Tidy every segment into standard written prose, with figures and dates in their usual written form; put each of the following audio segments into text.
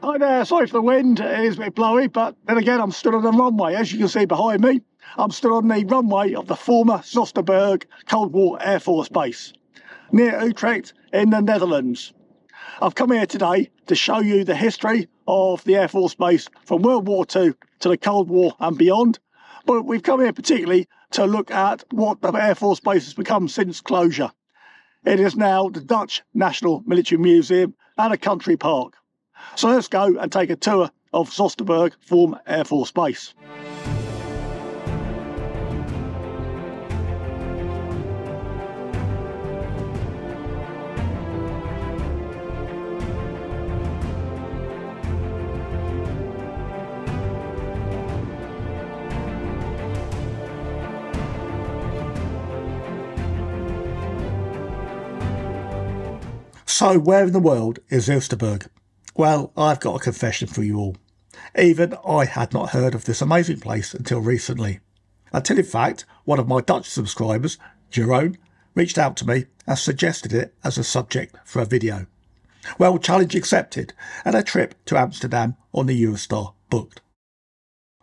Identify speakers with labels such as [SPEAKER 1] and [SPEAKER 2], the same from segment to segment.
[SPEAKER 1] Hi there, sorry for the wind, it is a bit blowy, but then again I'm stood on the runway. As you can see behind me, I'm stood on the runway of the former Soesterberg Cold War Air Force Base, near Utrecht in the Netherlands. I've come here today to show you the history of the Air Force Base from World War II to the Cold War and beyond, but we've come here particularly to look at what the Air Force Base has become since closure. It is now the Dutch National Military Museum and a country park. So let's go and take a tour of Soesterberg former Air Force Base. So where in the world is Soesterberg? Well, I've got a confession for you all. Even I had not heard of this amazing place until recently. Until in fact, one of my Dutch subscribers, Jeroen, reached out to me and suggested it as a subject for a video. Well, challenge accepted and a trip to Amsterdam on the Eurostar booked.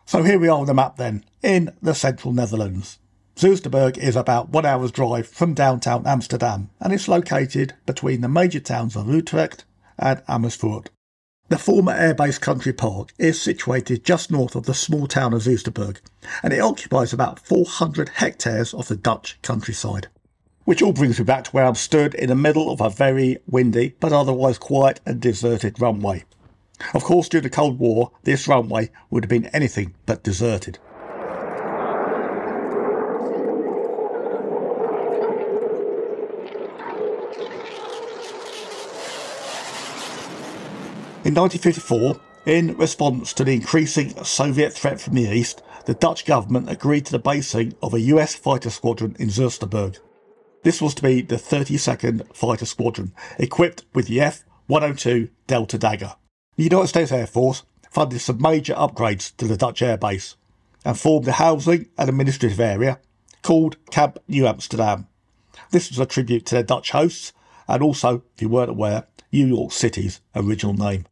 [SPEAKER 1] So here we are on the map then, in the central Netherlands. Soesterberg is about 1 hour's drive from downtown Amsterdam and it's located between the major towns of Utrecht and Amersfoort. The former airbase country park is situated just north of the small town of Soesterberg and it occupies about 400 hectares of the Dutch countryside. Which all brings me back to where I'm stood in the middle of a very windy but otherwise quiet and deserted runway. Of course, during the Cold War, this runway would have been anything but deserted. In 1954, in response to the increasing Soviet threat from the east, the Dutch government agreed to the basing of a US fighter squadron in Soesterberg. This was to be the 32nd Fighter Squadron, equipped with the F-102 Delta Dagger. The United States Air Force funded some major upgrades to the Dutch air base and formed a housing and administrative area called Camp New Amsterdam. This was a tribute to their Dutch hosts and also, if you weren't aware, New York City's original name.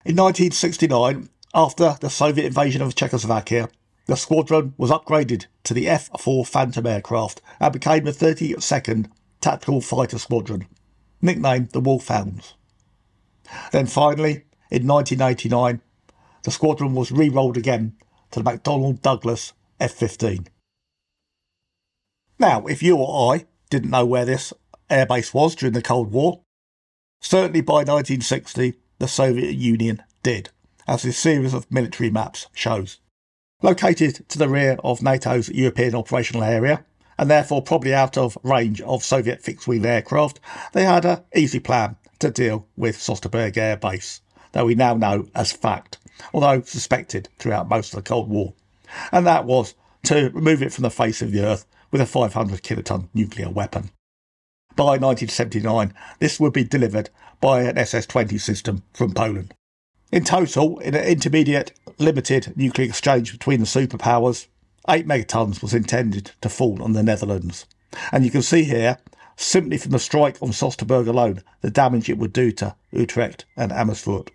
[SPEAKER 1] In 1969, after the Soviet invasion of Czechoslovakia, the squadron was upgraded to the F-4 Phantom aircraft and became the 32nd Tactical Fighter Squadron, nicknamed the Wolfhounds. Then finally, in 1989, the squadron was re-rolled again to the McDonnell Douglas F-15. Now, if you or I didn't know where this airbase was during the Cold War, certainly by 1960, the Soviet Union did, as this series of military maps shows. Located to the rear of NATO's European operational area, and therefore probably out of range of Soviet fixed-wing aircraft, they had an easy plan to deal with Soesterberg Air Base, that we now know as fact, although suspected throughout most of the Cold War. And that was to remove it from the face of the earth with a 500 kiloton nuclear weapon. By 1979, this would be delivered by an SS-20 system from Poland. In total, in an intermediate limited nuclear exchange between the superpowers, 8 megatons was intended to fall on the Netherlands. And you can see here, simply from the strike on Soesterberg alone, the damage it would do to Utrecht and Amersfoort.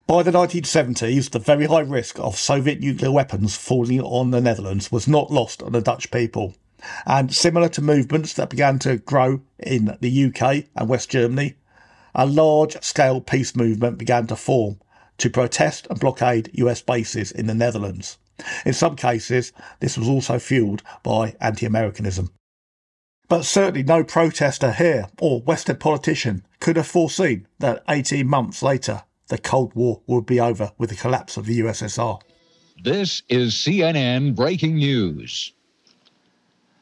[SPEAKER 1] By the 1970s, the very high risk of Soviet nuclear weapons falling on the Netherlands was not lost on the Dutch people. And similar to movements that began to grow in the UK and West Germany, a large-scale peace movement began to form to protest and blockade US bases in the Netherlands. In some cases, this was also fuelled by anti-Americanism. But certainly no protester here or Western politician could have foreseen that 18 months later, the Cold War would be over with the collapse of the USSR.
[SPEAKER 2] This is CNN Breaking News.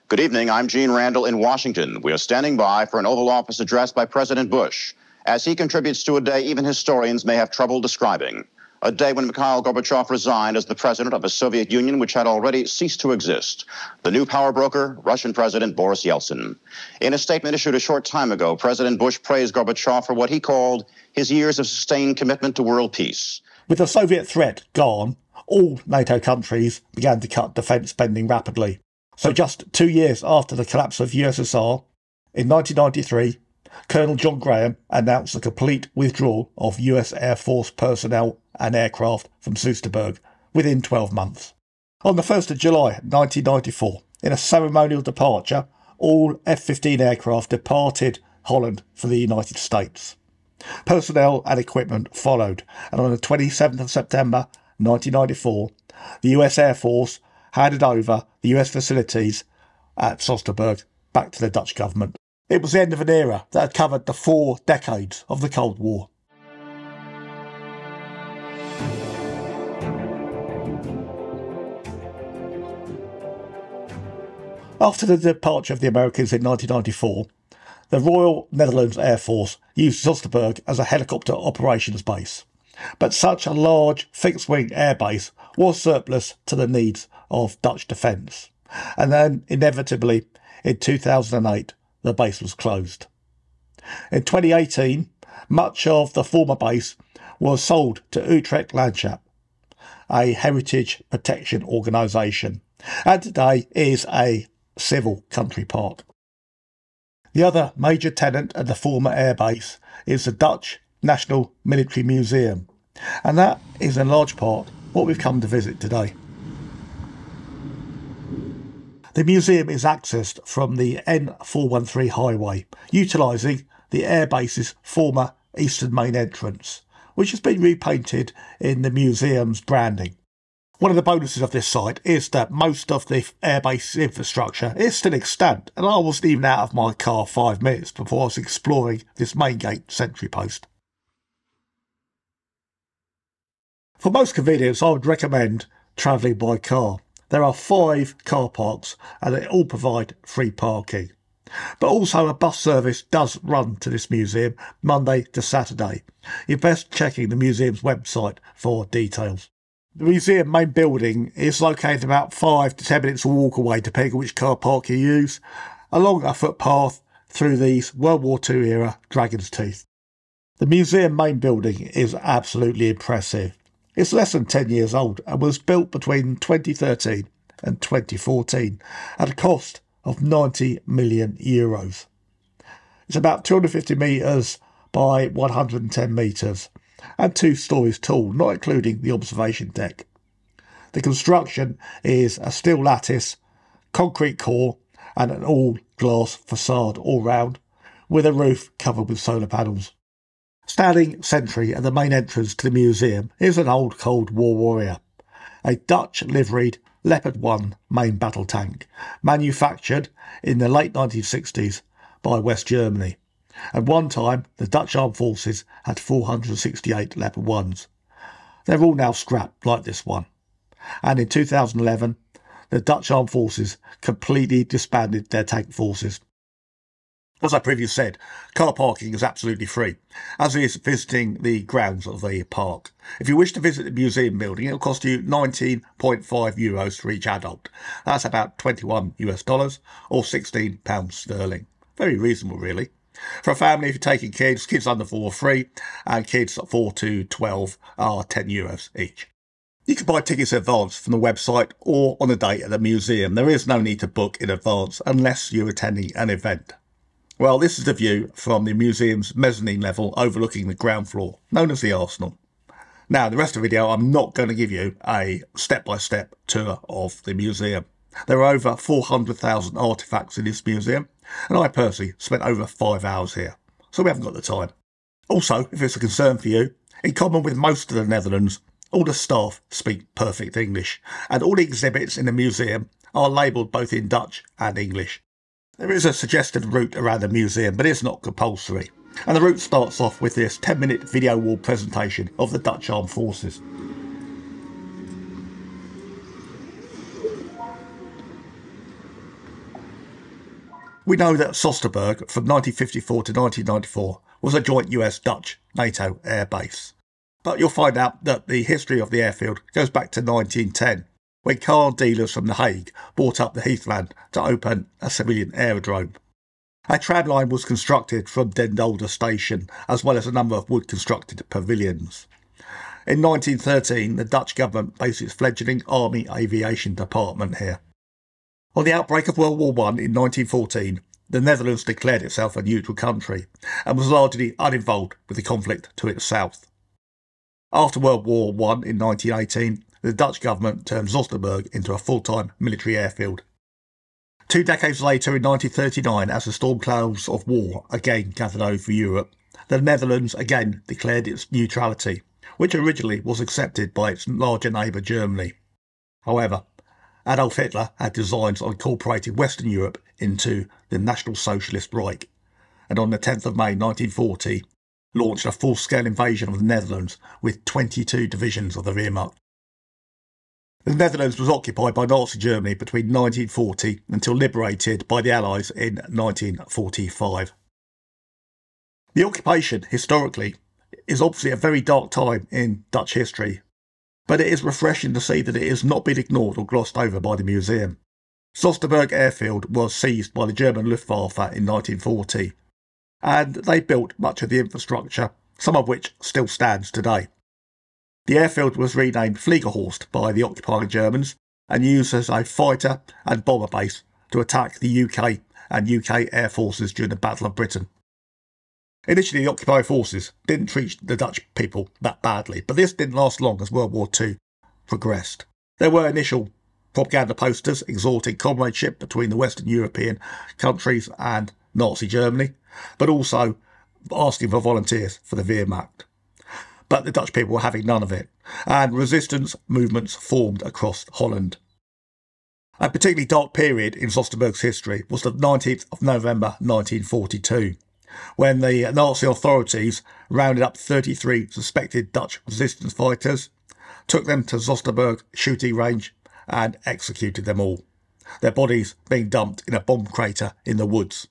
[SPEAKER 3] Good evening. I'm Gene Randall in Washington. We are standing by for an Oval Office address by President Bush, as he contributes to a day even historians may have trouble describing. A day when Mikhail Gorbachev resigned as the president of a Soviet Union which had already ceased to exist. The new power broker, Russian President Boris Yeltsin. In a statement issued a short time ago, President Bush praised Gorbachev for what he called his years of sustained commitment to world peace.
[SPEAKER 1] With the Soviet threat gone, all NATO countries began to cut defence spending rapidly. So just 2 years after the collapse of USSR, in 1993, Colonel John Graham announced the complete withdrawal of US Air Force personnel and aircraft from Soesterberg within 12 months. On the 1st of July 1994, in a ceremonial departure, all F-15 aircraft departed Holland for the United States. Personnel and equipment followed, and on the 27th of September 1994, the US Air Force handed over the US facilities at Soesterberg back to the Dutch government. It was the end of an era that had covered the 4 decades of the Cold War. After the departure of the Americans in 1994, the Royal Netherlands Air Force used Soesterberg as a helicopter operations base. But such a large fixed-wing airbase was surplus to the needs of Dutch defence. And then, inevitably, in 2008, the base was closed. In 2018, much of the former base was sold to Utrecht Landschap, a heritage protection organisation, and today is a civil country park. The other major tenant of the former airbase is the Dutch National Military Museum, and that is in large part what we've come to visit today. The museum is accessed from the N413 highway, utilising the airbase's former eastern main entrance, which has been repainted in the museum's branding. One of the bonuses of this site is that most of the airbase infrastructure is still extant, and I wasn't even out of my car 5 minutes before I was exploring this main gate sentry post. For most convenience, I would recommend travelling by car. There are 5 car parks and they all provide free parking. But also a bus service does run to this museum Monday to Saturday. You're best checking the museum's website for details. The museum main building is located about 5 to 10 minutes walk away, depending on which car park you use, along a footpath through these World War II era Dragon's Teeth. The museum main building is absolutely impressive. It's less than 10 years old and was built between 2013 and 2014 at a cost of €90 million. It's about 250 metres by 110 metres and 2 stories tall, not including the observation deck. The construction is a steel lattice, concrete core and an all-glass facade all round, with a roof covered with solar panels. Standing sentry at the main entrance to the museum is an old Cold War warrior, a Dutch liveried Leopard 1 main battle tank, manufactured in the late 1960s by West Germany. At one time, the Dutch Armed Forces had 468 Leopard 1s. They're all now scrapped, like this one. And in 2011, the Dutch Armed Forces completely disbanded their tank forces. As I previously said, car parking is absolutely free, as is visiting the grounds of the park. If you wish to visit the museum building, it will cost you €19.5 for each adult. That's about $21 or £16 Very reasonable, really. For a family, if you're taking kids under 4 are free, and kids 4 to 12 are €10 each. You can buy tickets in advance from the website or on the day at the museum. There is no need to book in advance unless you're attending an event. Well, this is the view from the museum's mezzanine level overlooking the ground floor, known as the Arsenal. Now, the rest of the video, I'm not going to give you a step-by-step tour of the museum. There are over 400,000 artefacts in this museum, and I personally spent over 5 hours here, so we haven't got the time. Also, if it's a concern for you, in common with most of the Netherlands, all the staff speak perfect English, and all the exhibits in the museum are labelled both in Dutch and English. There is a suggested route around the museum, but it's not compulsory. And the route starts off with this 10-minute video wall presentation of the Dutch Armed Forces. We know that Soesterberg from 1954 to 1994 was a joint US-Dutch NATO air base. But you'll find out that the history of the airfield goes back to 1910. When car dealers from The Hague bought up the heathland to open a civilian aerodrome. A tramline was constructed from Den Dolder station, as well as a number of wood-constructed pavilions. In 1913, the Dutch government based its fledgling Army Aviation Department here. On the outbreak of World War I in 1914, the Netherlands declared itself a neutral country and was largely uninvolved with the conflict to its south. After World War I in 1918, the Dutch government turned Soesterberg into a full-time military airfield. 2 decades later, in 1939, as the storm clouds of war again gathered over Europe, the Netherlands again declared its neutrality, which originally was accepted by its larger neighbour Germany. However, Adolf Hitler had designs on incorporating Western Europe into the National Socialist Reich, and on the 10th of May 1940 launched a full-scale invasion of the Netherlands with 22 divisions of the Wehrmacht. The Netherlands was occupied by Nazi Germany between 1940 until liberated by the Allies in 1945. The occupation, historically, is obviously a very dark time in Dutch history, but it is refreshing to see that it has not been ignored or glossed over by the museum. Soesterberg Airfield was seized by the German Luftwaffe in 1940, and they built much of the infrastructure, some of which still stands today. The airfield was renamed Fliegerhorst by the occupying Germans and used as a fighter and bomber base to attack the UK and UK air forces during the Battle of Britain. Initially, the occupying forces didn't treat the Dutch people that badly, but this didn't last long as World War II progressed. There were initial propaganda posters exhorting comradeship between the Western European countries and Nazi Germany, but also asking for volunteers for the Wehrmacht. But the Dutch people were having none of it, and resistance movements formed across Holland. A particularly dark period in Soesterberg's history was the 19th of November 1942, when the Nazi authorities rounded up 33 suspected Dutch resistance fighters, took them to Soesterberg shooting range and executed them all, their bodies being dumped in a bomb crater in the woods.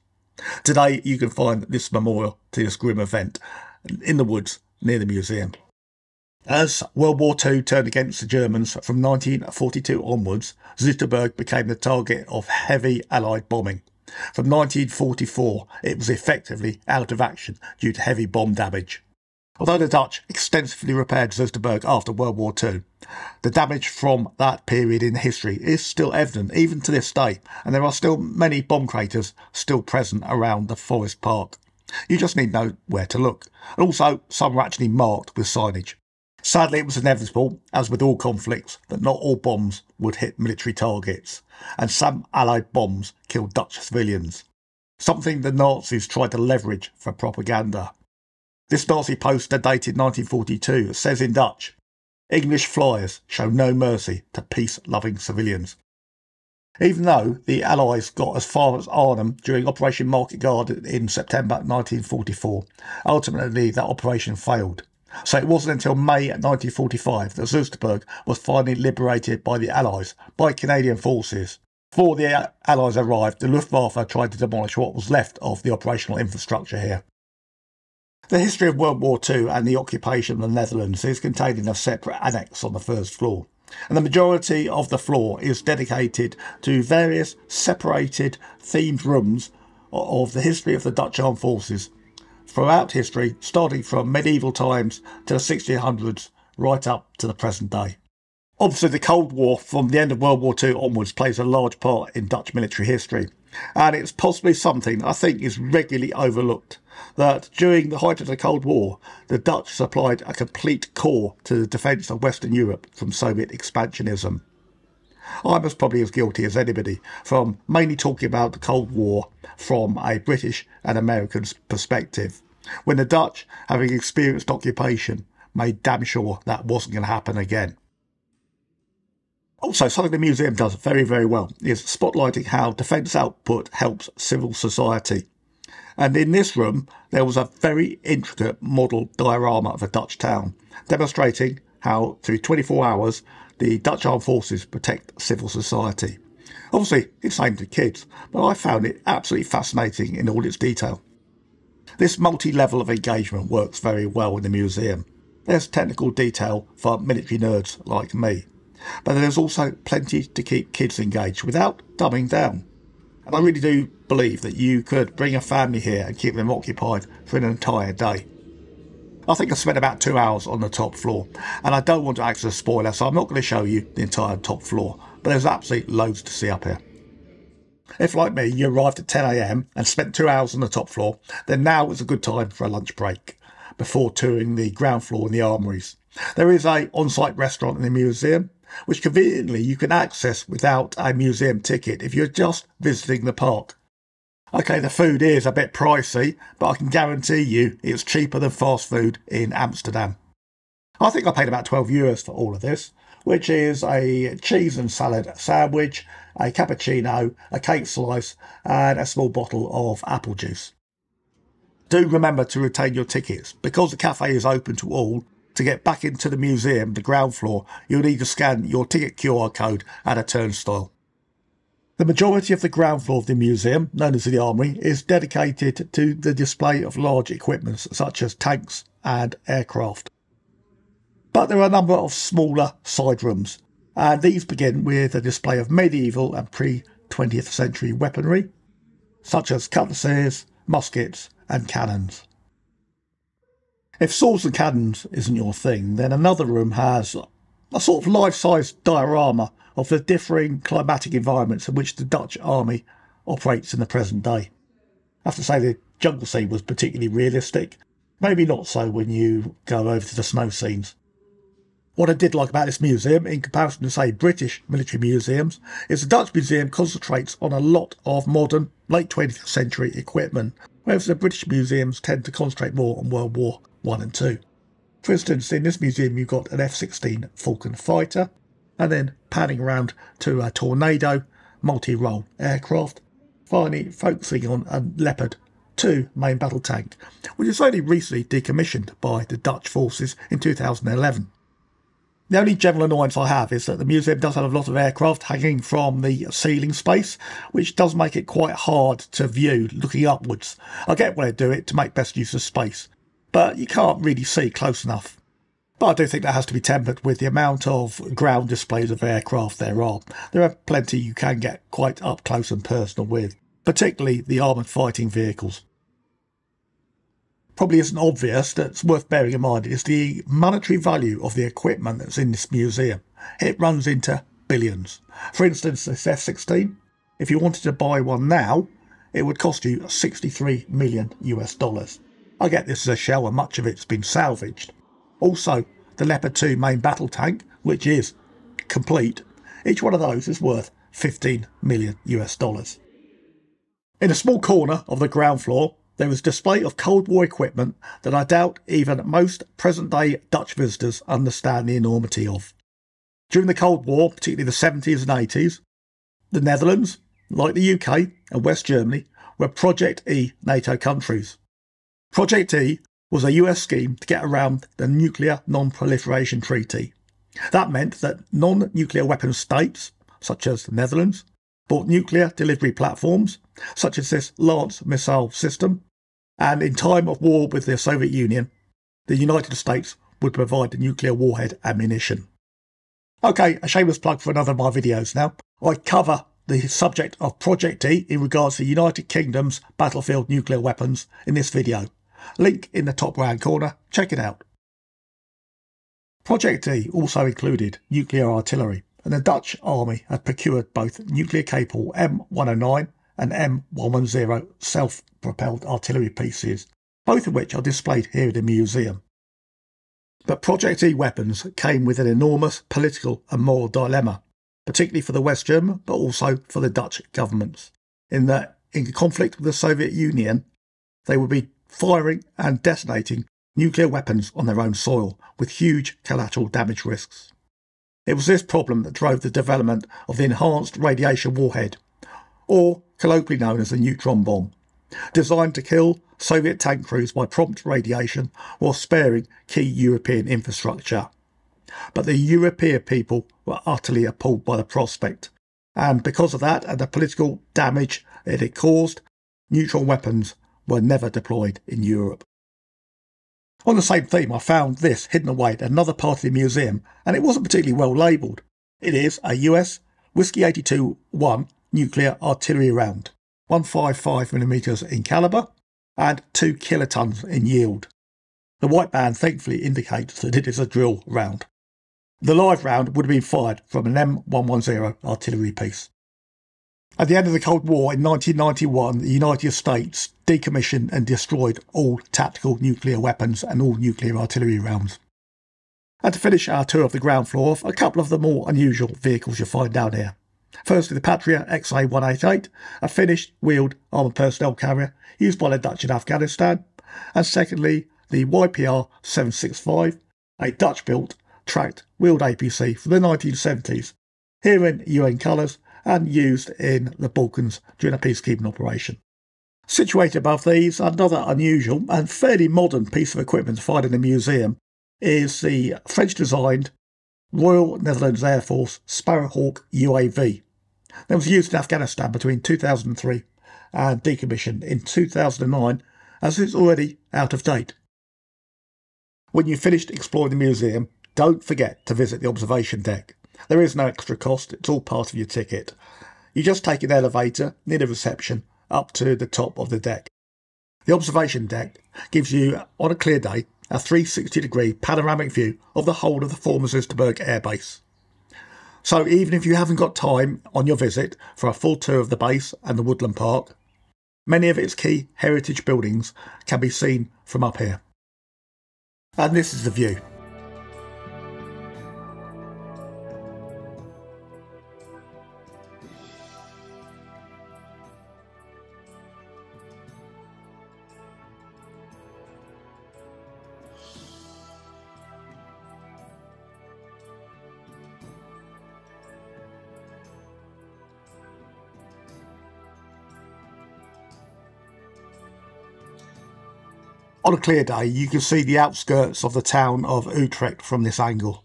[SPEAKER 1] Today you can find this memorial to this grim event in the woods near the museum. As World War II turned against the Germans from 1942 onwards, Soesterberg became the target of heavy Allied bombing. From 1944, it was effectively out of action due to heavy bomb damage. Although the Dutch extensively repaired Soesterberg after World War II, the damage from that period in history is still evident even to this day, and there are still many bomb craters still present around the forest park. You just need to know where to look. And also, some are actually marked with signage. Sadly, it was inevitable, as with all conflicts, that not all bombs would hit military targets, and some Allied bombs killed Dutch civilians, something the Nazis tried to leverage for propaganda. This Nazi poster dated 1942 says in Dutch, "English flyers show no mercy to peace-loving civilians." Even though the Allies got as far as Arnhem during Operation Market Garden in September 1944, ultimately that operation failed. So it wasn't until May 1945 that Soesterberg was finally liberated by the Allies, by Canadian forces. Before the Allies arrived, the Luftwaffe tried to demolish what was left of the operational infrastructure here. The history of World War II and the occupation of the Netherlands is contained in a separate annex on the first floor, and the majority of the floor is dedicated to various separated themed rooms of the history of the Dutch armed forces throughout history, starting from medieval times to the 1600s right up to the present day. Obviously, the Cold War from the end of World War II onwards plays a large part in Dutch military history, and it's possibly something I think is regularly overlooked, that during the height of the Cold War, the Dutch supplied a complete core to the defence of Western Europe from Soviet expansionism. I'm probably as guilty as anybody from mainly talking about the Cold War from a British and American perspective, when the Dutch, having experienced occupation, made damn sure that wasn't going to happen again. Also, something the museum does very, very well is spotlighting how defence output helps civil society. And in this room, there was a very intricate model diorama of a Dutch town, demonstrating how, through 24 hours, the Dutch armed forces protect civil society. Obviously, it's aimed at kids, but I found it absolutely fascinating in all its detail. This multi-level of engagement works very well in the museum. There's technical detail for military nerds like me, but there's also plenty to keep kids engaged without dumbing down. And I really do believe that you could bring a family here and keep them occupied for an entire day. I think I spent about 2 hours on the top floor, and I don't want to act as a spoiler, so I'm not going to show you the entire top floor, but there's absolutely loads to see up here. If, like me, you arrived at 10 AM and spent 2 hours on the top floor, then now is a good time for a lunch break before touring the ground floor and the armouries. There is an on-site restaurant in the museum, which conveniently you can access without a museum ticket if you're just visiting the park. Okay, the food is a bit pricey, but I can guarantee you it's cheaper than fast food in Amsterdam. I think I paid about €12 for all of this, which is a cheese and salad sandwich, a cappuccino, a cake slice, and a small bottle of apple juice. Do remember to retain your tickets. Because the cafe is open to all, to get back into the museum, the ground floor, you'll need to scan your ticket QR code at a turnstile. The majority of the ground floor of the museum, known as the Armoury, is dedicated to the display of large equipment such as tanks and aircraft. But there are a number of smaller side rooms, and these begin with a display of medieval and pre-20th century weaponry, such as cutlasses, muskets and cannons. If swords and cannons isn't your thing, then another room has a sort of life-size diorama of the differing climatic environments in which the Dutch army operates in the present day. I have to say the jungle scene was particularly realistic, maybe not so when you go over to the snow scenes. What I did like about this museum, in comparison to, say, British military museums, is the Dutch museum concentrates on a lot of modern, late 20th century equipment, whereas the British museums tend to concentrate more on World War I and II. For instance, in this museum you've got an F-16 Falcon fighter, and then panning around to a Tornado multi-role aircraft, finally focusing on a Leopard 2 main battle tank, which was only recently decommissioned by the Dutch forces in 2011. The only general annoyance I have is that the museum does have a lot of aircraft hanging from the ceiling space, which does make it quite hard to view looking upwards. I get why they do it to make best use of space, but you can't really see close enough. But I do think that has to be tempered with the amount of ground displays of aircraft there are. There are plenty you can get quite up close and personal with, particularly the armoured fighting vehicles. Probably isn't obvious, that's worth bearing in mind, is the monetary value of the equipment that's in this museum. It runs into billions. For instance, this F-16, if you wanted to buy one now, it would cost you $63 million. I get this as a shell and much of it's been salvaged. Also, the Leopard 2 main battle tank, which is complete, each one of those is worth $15 million. In a small corner of the ground floor, there is a display of Cold War equipment that I doubt even most present-day Dutch visitors understand the enormity of. During the Cold War, particularly the 70s and 80s, the Netherlands, like the UK and West Germany, were Project E NATO countries. Project E was a US scheme to get around the Nuclear Non-Proliferation Treaty. That meant that non-nuclear weapons states, such as the Netherlands, bought nuclear delivery platforms, such as this Lance missile system, and in time of war with the Soviet Union, the United States would provide the nuclear warhead ammunition. Okay, a shameless plug for another of my videos now. I cover the subject of Project E in regards to the United Kingdom's battlefield nuclear weapons in this video. Link in the top right corner, check it out. Project E also included nuclear artillery, and the Dutch army had procured both nuclear-capable M109 and M110 self-propelled artillery pieces, both of which are displayed here in the museum. But Project E weapons came with an enormous political and moral dilemma, particularly for the West German, but also for the Dutch governments, in that in conflict with the Soviet Union, they would be firing and detonating nuclear weapons on their own soil, with huge collateral damage risks. It was this problem that drove the development of the Enhanced Radiation Warhead, or colloquially known as the neutron bomb, designed to kill Soviet tank crews by prompt radiation while sparing key European infrastructure. But the European people were utterly appalled by the prospect, and because of that and the political damage it had caused, neutron weapons were never deployed in Europe. On the same theme, I found this hidden away at another part of the museum, and it wasn't particularly well labelled. It is a US Whiskey 82-1 nuclear artillery round, 155mm in calibre and 2 kilotons in yield. The white band thankfully indicates that it is a drill round. The live round would have been fired from an M110 artillery piece. At the end of the Cold War in 1991, the United States decommissioned and destroyed all tactical nuclear weapons and all nuclear artillery rounds. And to finish our tour of the ground floor off, a couple of the more unusual vehicles you'll find down here. Firstly, the Patria XA-188, a Finnish wheeled armoured personnel carrier used by the Dutch in Afghanistan. And secondly, the YPR-765, a Dutch-built, tracked, wheeled APC from the 1970s, here in UN colours and used in the Balkans during a peacekeeping operation. Situated above these, another unusual and fairly modern piece of equipment to find in a museum is the French-designed Royal Netherlands Air Force Sparrowhawk UAV. That was used in Afghanistan between 2003 and decommissioned in 2009 as it's already out of date. When you've finished exploring the museum, don't forget to visit the observation deck. There is no extra cost, it's all part of your ticket. You just take an elevator near the reception up to the top of the deck. The observation deck gives you, on a clear day, a 360-degree panoramic view of the whole of the former Zusterberg Air Base. So even if you haven't got time on your visit for a full tour of the base and the Woodland Park, many of its key heritage buildings can be seen from up here. And this is the view. On a clear day, you can see the outskirts of the town of Utrecht from this angle.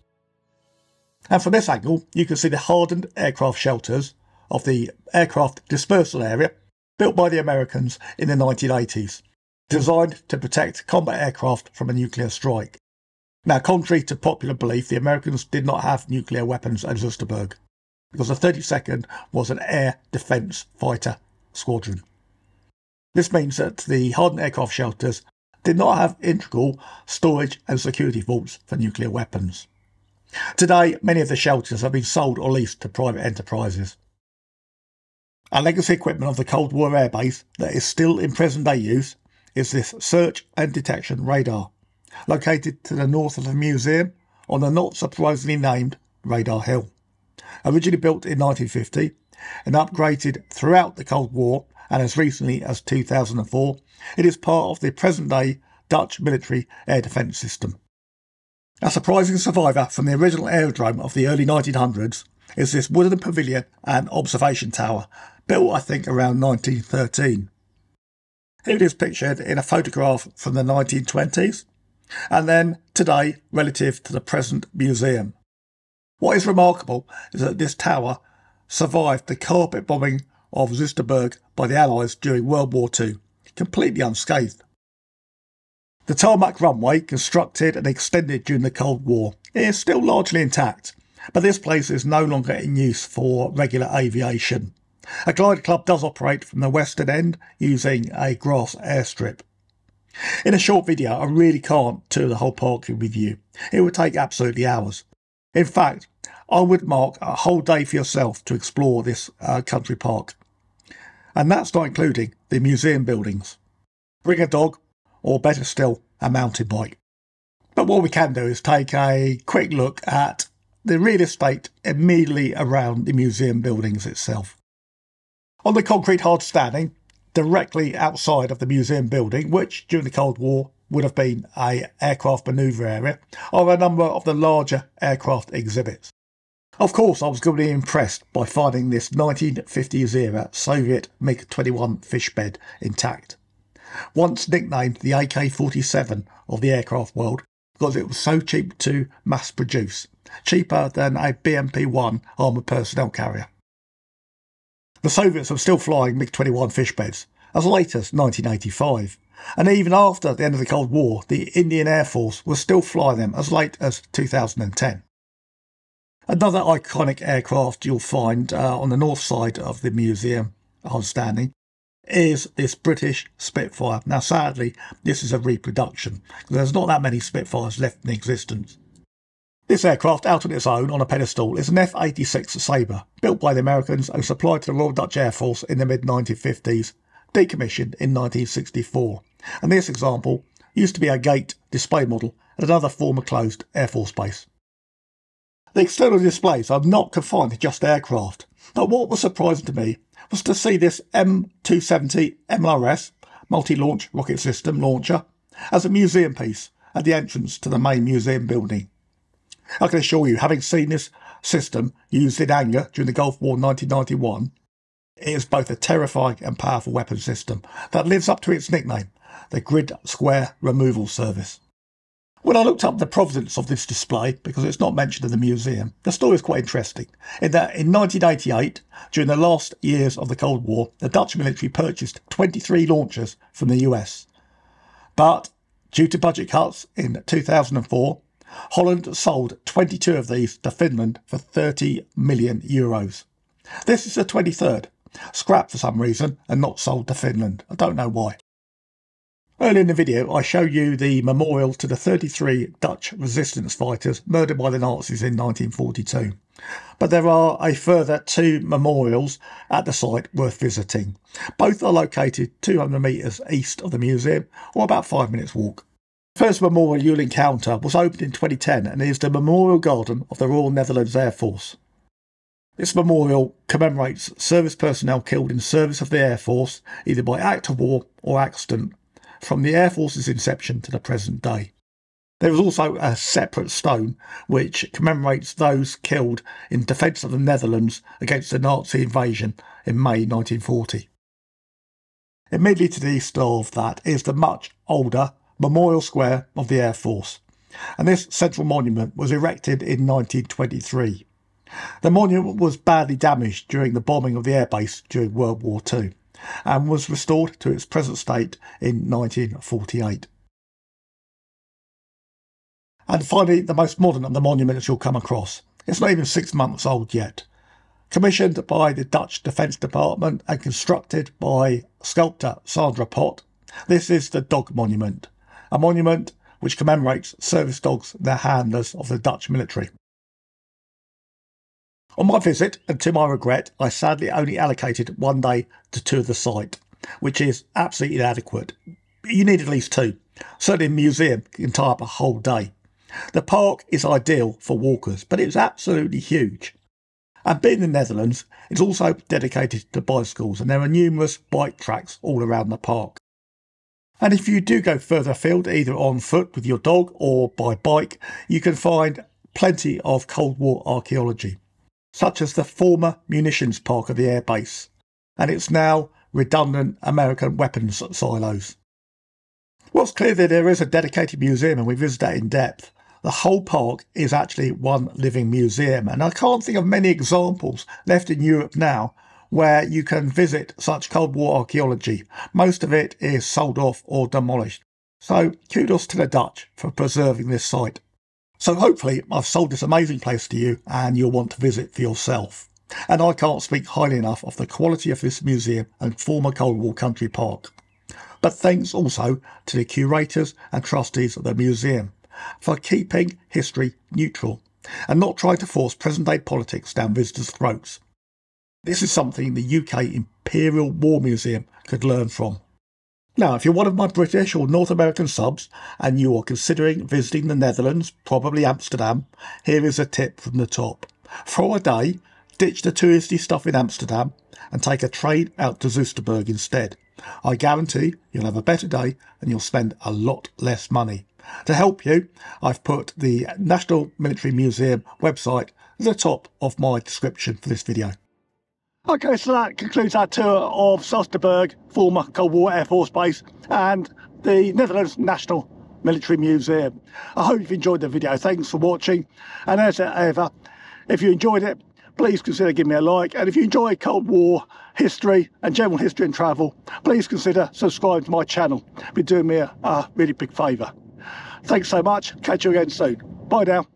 [SPEAKER 1] And from this angle, you can see the hardened aircraft shelters of the aircraft dispersal area built by the Americans in the 1980s, designed to protect combat aircraft from a nuclear strike. Now, contrary to popular belief, the Americans did not have nuclear weapons at Zusterberg, because the 32nd was an air defence fighter squadron. This means that the hardened aircraft shelters did not have integral storage and security vaults for nuclear weapons. Today, many of the shelters have been sold or leased to private enterprises. A legacy equipment of the Cold War Air Base that is still in present-day use is this search and detection radar, located to the north of the museum on the not surprisingly named Radar Hill. Originally built in 1950 and upgraded throughout the Cold War, and as recently as 2004, it is part of the present-day Dutch military air defence system. A surprising survivor from the original aerodrome of the early 1900s is this wooden pavilion and observation tower, built I think around 1913. Here it is pictured in a photograph from the 1920s, and then today relative to the present museum. What is remarkable is that this tower survived the carpet bombing of Zusterberg by the Allies during World War II, completely unscathed. The tarmac runway, constructed and extended during the Cold War, is still largely intact, but this place is no longer in use for regular aviation. A glider club does operate from the western end using a grass airstrip. In a short video, I really can't tour the whole park with you. It would take absolutely hours. In fact, I would mark a whole day for yourself to explore this country park. And that's not including the museum buildings. Bring a dog, or better still, a mountain bike. But what we can do is take a quick look at the real estate immediately around the museum buildings itself. On the concrete hard standing, directly outside of the museum building, which during the Cold War would have been an aircraft manoeuvre area, are a number of the larger aircraft exhibits. Of course, I was going to be impressed by finding this 1950s era Soviet MiG-21 fish bed intact. Once nicknamed the AK-47 of the aircraft world because it was so cheap to mass produce, cheaper than a BMP-1 armoured personnel carrier. The Soviets were still flying MiG-21 fish beds as late as 1985, and even after the end of the Cold War, the Indian Air Force was still flying them as late as 2010. Another iconic aircraft you'll find on the north side of the museum on standing is this British Spitfire. Now sadly, this is a reproduction. There's not that many Spitfires left in existence. This aircraft, out on its own on a pedestal, is an F-86 Sabre, built by the Americans and supplied to the Royal Dutch Air Force in the mid-1950s, decommissioned in 1964. And this example used to be a gate display model at another former closed Air Force base. The external displays are not confined to just aircraft, but what was surprising to me was to see this M270 MLRS, multi-launch rocket system launcher, as a museum piece at the entrance to the main museum building. I can assure you, having seen this system used in anger during the Gulf War 1991, it is both a terrifying and powerful weapon system that lives up to its nickname, the Grid Square Removal Service. When I looked up the provenance of this display, because it's not mentioned in the museum, the story is quite interesting, in that in 1988, during the last years of the Cold War, the Dutch military purchased 23 launchers from the US. But, due to budget cuts in 2004, Holland sold 22 of these to Finland for €30 million. This is the 23rd, scrapped for some reason and not sold to Finland. I don't know why. Earlier in the video, I showed you the memorial to the 33 Dutch resistance fighters murdered by the Nazis in 1942. But there are a further 2 memorials at the site worth visiting. Both are located 200 metres east of the museum, or about 5 minutes walk. The first memorial you'll encounter was opened in 2010 and is the Memorial Garden of the Royal Netherlands Air Force. This memorial commemorates service personnel killed in service of the Air Force, either by act of war or accident, from the Air Force's inception to the present day. There is also a separate stone which commemorates those killed in defence of the Netherlands against the Nazi invasion in May 1940. Immediately to the east of that is the much older Memorial Square of the Air Force, and this central monument was erected in 1923. The monument was badly damaged during the bombing of the airbase during World War II, and was restored to its present state in 1948. And finally, the most modern of the monuments you'll come across. It's not even 6 months old yet. Commissioned by the Dutch Defence Department and constructed by sculptor Sandra Pot, this is the Dog Monument, a monument which commemorates service dogs and their handlers of the Dutch military. On my visit, and to my regret, I sadly only allocated 1 day to tour the site, which is absolutely inadequate. You need at least 2. Certainly a museum can tie up a whole day. The park is ideal for walkers, but it's absolutely huge. And being in the Netherlands, it's also dedicated to bicycles, and there are numerous bike tracks all around the park. And if you do go further afield, either on foot with your dog or by bike, you can find plenty of Cold War archaeology, such as the former munitions park of the air base, and its now redundant American weapons silos. What's clear that there is a dedicated museum, and we visit that in depth. The whole park is actually one living museum, and I can't think of many examples left in Europe now where you can visit such Cold War archaeology. Most of it is sold off or demolished. So kudos to the Dutch for preserving this site. So hopefully I've sold this amazing place to you and you'll want to visit for yourself. And I can't speak highly enough of the quality of this museum and former Cold War country park. But thanks also to the curators and trustees of the museum for keeping history neutral and not trying to force present-day politics down visitors' throats. This is something the UK Imperial War Museum could learn from. Now, if you're one of my British or North American subs and you are considering visiting the Netherlands, probably Amsterdam, here is a tip from the top. For a day, ditch the touristy stuff in Amsterdam and take a train out to Soesterberg instead. I guarantee you'll have a better day and you'll spend a lot less money. To help you, I've put the National Military Museum website at the top of my description for this video. Okay, so that concludes our tour of Soesterberg, former Cold War Air Force Base, and the Netherlands National Military Museum. I hope you've enjoyed the video. Thanks for watching. And as ever, if you enjoyed it, please consider giving me a like. And if you enjoy Cold War history and general history and travel, please consider subscribing to my channel. It'll be doing me a really big favour. Thanks so much. Catch you again soon. Bye now.